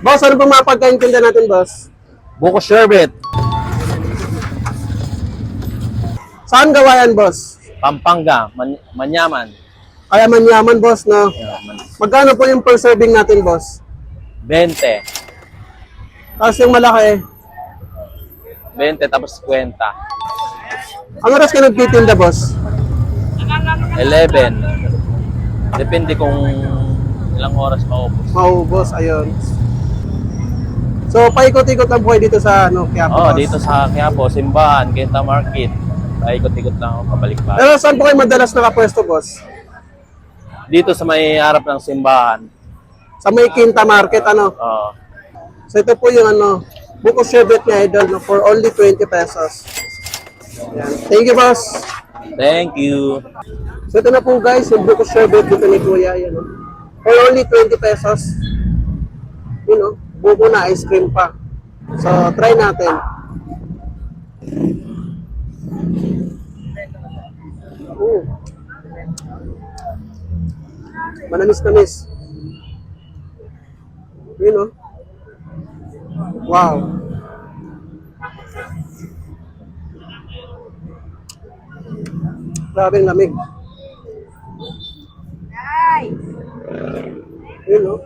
Boss, ano pong mga pagkain-tinda natin, boss? Buko sherbet, Saan gawa yan, boss? Pampanga, Manyaman. Kaya manyaman, boss, no? Yeah, Magkano po yung per serving natin, boss? 20. Tapos yung malaki, 20 tapos 50. ang oras ka nagtitinda, boss? 11. Depende kung ilang oras maubos. Maubos, ayun. So, paikot-ikot lang po kayo dito sa, Quiapo, Oh, boss. dito sa Quiapo, Simbahan, Quinta Market. Paikot-ikot lang ako pabalik-balik. Pero saan po kayo madalas nakapwesto, boss? Dito sa may harap ng simbahan. Sa may Quinta Market, ano? Oh, So, ito po yung, buko sherbet ni Idol, no, for only 20 pesos. Yan. Thank you, boss. thank you. So, ito na po, guys, yung buko sherbet dito ni Kuya, yan, no? For only 20 pesos. You know, buko na ice cream pa. So, try natin. Ooh. Manamis-namis. You know? Wow. Grabing lamig. You know?